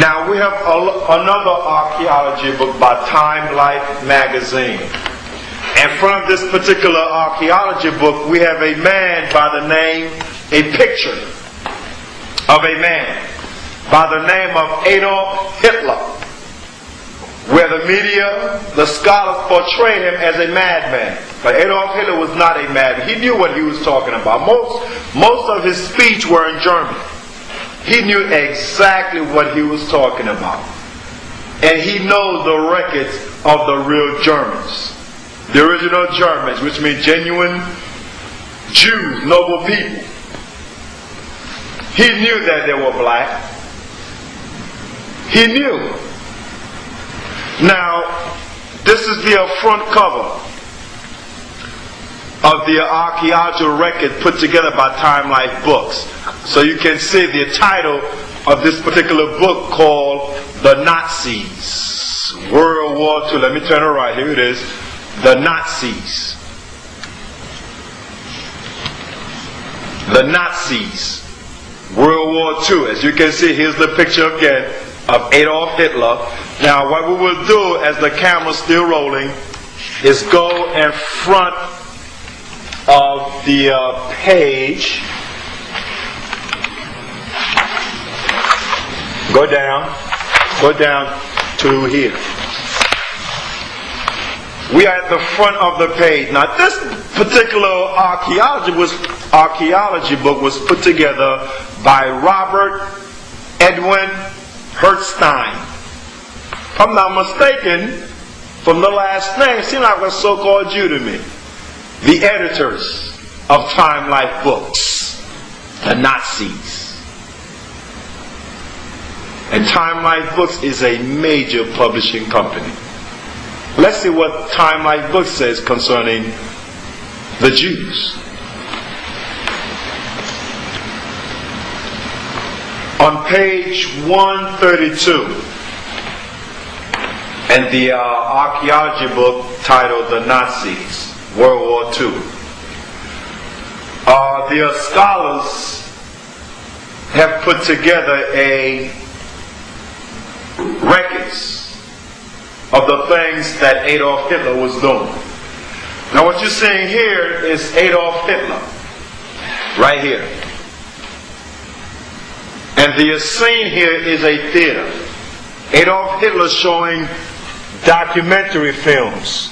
Now we have another archaeology book by Time Life magazine. In front of this particular archaeology book, we have a man by the name, a picture of a man by the name of Adolf Hitler, where the media, the scholars portrayed him as a madman. But Adolf Hitler was not a madman. He knew what he was talking about. Most of his speech were in German. He knew exactly what he was talking about. And he knows the records of the real Germans. The original Germans, which means genuine Jews, noble people. He knew that they were black. He knew. Now, this is the front cover of the archaeological record put together by Time Life Books. So you can see the title of this particular book called The Nazis, World War II. Let me turn it right. Here it is. The Nazis. The Nazis, World War II. As you can see, here's the picture again of Adolf Hitler. Now what we will do, as the camera's still rolling, is go in front of the page. Go down to here. We are at the front of the page. Now this particular archaeology book was put together by Robert Edwin Hertzstein. If I'm not mistaken, from the last name, it seems like a so-called Jew to me. The editors of Time Life Books, the Nazis. And Time Life Books is a major publishing company. Let's see what Time Life Books says concerning the Jews. On page 132, in the archaeology book titled The Nazis, World War II, the scholars have put together records of the things that Adolf Hitler was doing. Now what you're seeing here is Adolf Hitler, right here. And the scene here is a theater. Adolf Hitler showing documentary films.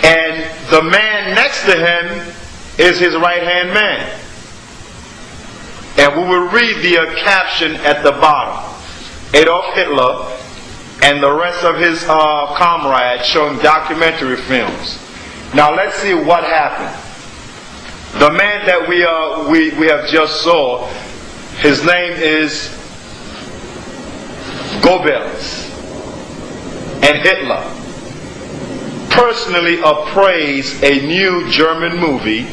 And the man next to him is his right-hand man. And we will read the caption at the bottom. Adolf Hitler and the rest of his comrades showing documentary films. Now let's see what happened. The man that we have just saw, his name is Goebbels, and Hitler personally appraised a new German movie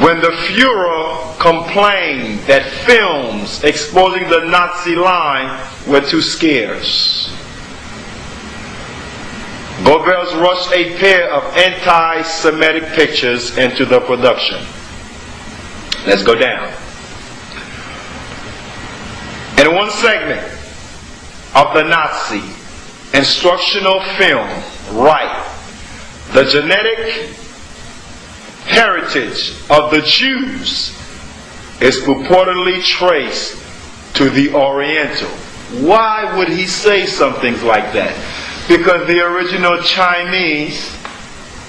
when the Fuhrer complained that films exposing the Nazi line were too scarce. Goebbels rushed a pair of anti-Semitic pictures into the production. Let's go down. In one segment of the Nazi instructional film, right, the genetic heritage of the Jews is purportedly traced to the Oriental. Why would he say something like that? Because the original Chinese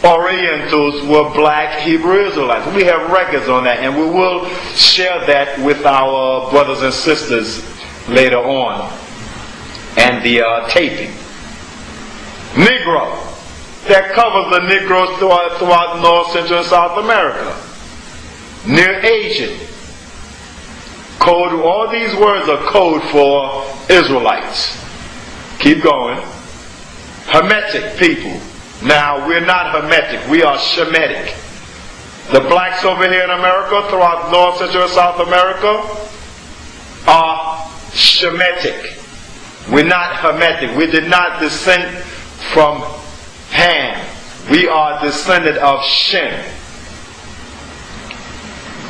Orientals were black Hebrew Israelites. We have records on that, and we will share that with our brothers and sisters later on. And the taping. Negro. That covers the Negroes throughout North, Central, and South America. Near Asian. Code. All these words are code for Israelites. Keep going. Hermetic people. Now, we're not Hermetic. We are Shemitic. The blacks over here in America, throughout North, Central, and South America, are Shemitic. We're not Hermetic. We did not descend from Ham. We are descended of Shem.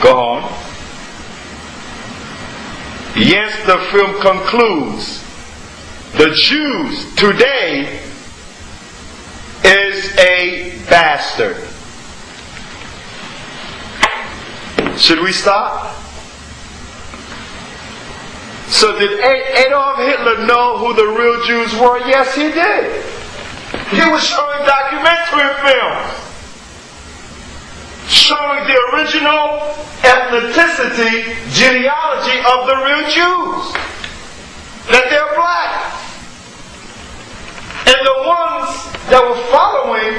Go on. Yes, the film concludes, the Jews today is a bastard. Should we stop? So did Adolf Hitler know who the real Jews were? Yes, he did. He was showing documentary films, showing the original ethnicity, genealogy of the real Jews. That they're black. And the ones that were following,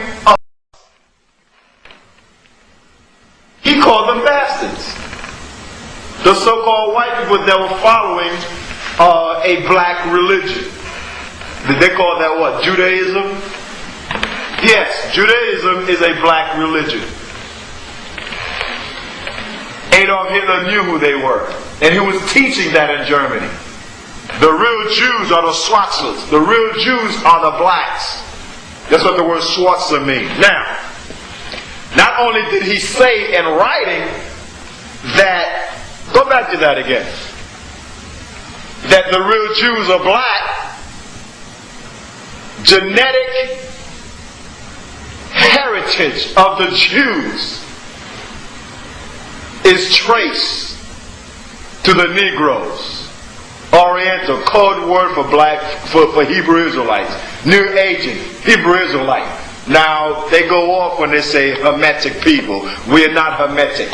he called them bastards. The so-called white people that were following a black religion. Did they call that what? Judaism? Yes, Judaism is a black religion. Adolf Hitler knew who they were. And he was teaching that in Germany. The real Jews are the Schwarzers. The real Jews are the blacks. That's what the word Schwarzer means. Now, not only did he say in writing that, go back to that again, that the real Jews are black, genetic heritage of the Jews is traced to the Negroes. Oriental, code word for black, for Hebrew Israelites. New Aging, Hebrew Israelite. Now, they go off when they say Hermetic people. We're not Hermetic.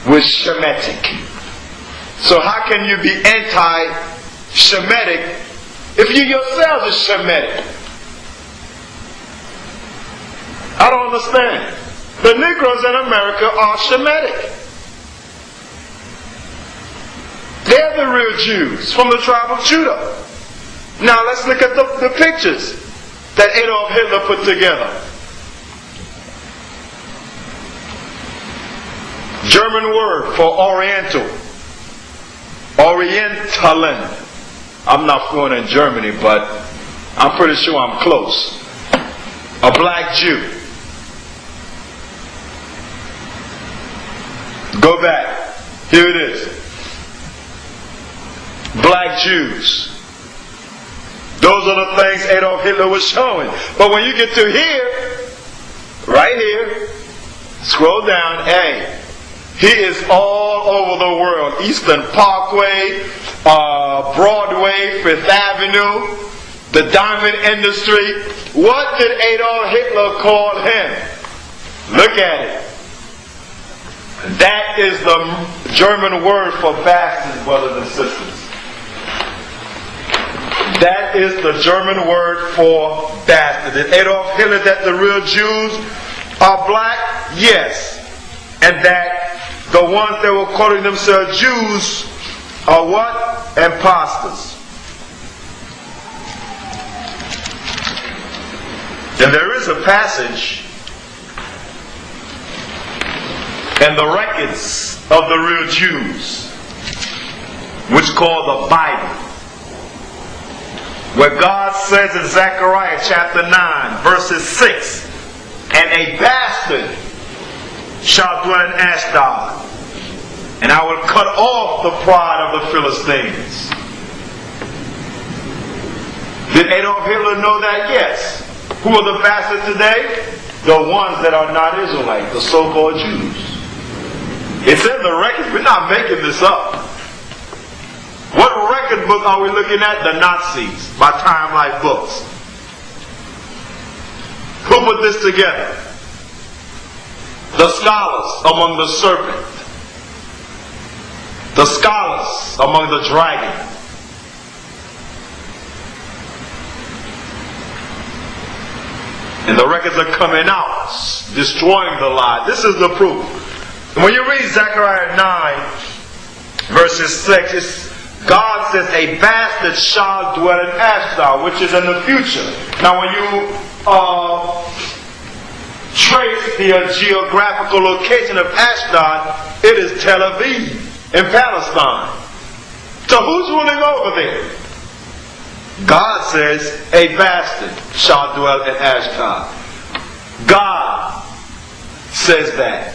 We're Shemitic. So how can you be anti-Shemitic if you yourselves are Shemitic? I don't understand. The Negroes in America are Shemitic. They're the real Jews from the tribe of Judah. Now let's look at the pictures that Adolf Hitler put together. German word for Oriental. Orientalen. I'm not fluent in Germany, but I'm pretty sure I'm close. A black Jew. Go back. Here it is. Black Jews. Those are the things Adolf Hitler was showing. But when you get to here, right here, scroll down, hey, he is all over the world. Eastern Parkway, Broadway, Fifth Avenue, the diamond industry. What did Adolf Hitler call him? Look at it. That is the German word for bastard, brothers and sisters. That is the German word for bastard. Did Adolf Hitler that the real Jews are black? Yes. And that the ones that were calling themselves Jews are what? Imposters. And there is a passage in the records of the real Jews, which called the Bible, where God says in Zechariah chapter 9, verses 6, and a bastard shall dwell in Ashdod, and I will cut off the pride of the Philistines. Did Adolf Hitler know that? Yes. Who are the bastards today? The ones that are not Israelites, the so-called Jews. It's in the records. We're not making this up. What record book are we looking at? The Nazis, by Time Life Books. Who put this together? The scholars among the serpent. The scholars among the dragon. And the records are coming out, destroying the lie. This is the proof. And when you read Zechariah 9, verses 6, God says, a bastard shall dwell in Ashdod, which is in the future. Now when you trace the geographical location of Ashdod, it is Tel Aviv in Palestine. So who's ruling over there? God says, a bastard shall dwell in Ashdod. God says that.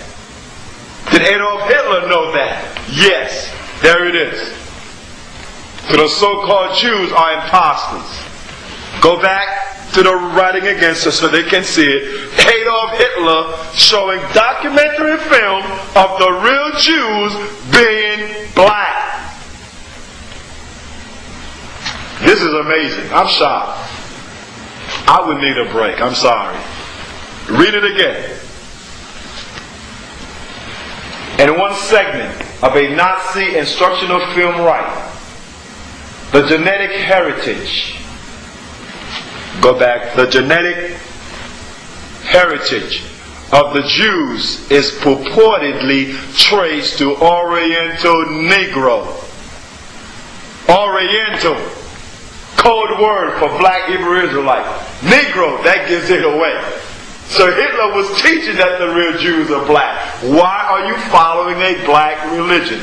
Did Adolf Hitler know that? Yes. There it is. So the so-called Jews are imposters. Go back to the writing against us so they can see it. Adolf Hitler showing documentary film of the real Jews being black. This is amazing. I'm shocked. I would need a break. I'm sorry. Read it again. In one segment of a Nazi instructional film right, the genetic heritage. Go back. The genetic heritage of the Jews is purportedly traced to Oriental Negro. Oriental. Code word for black Hebrew Israelite. Negro, that gives it away. So Hitler was teaching that the real Jews are black. Why are you following a black religion?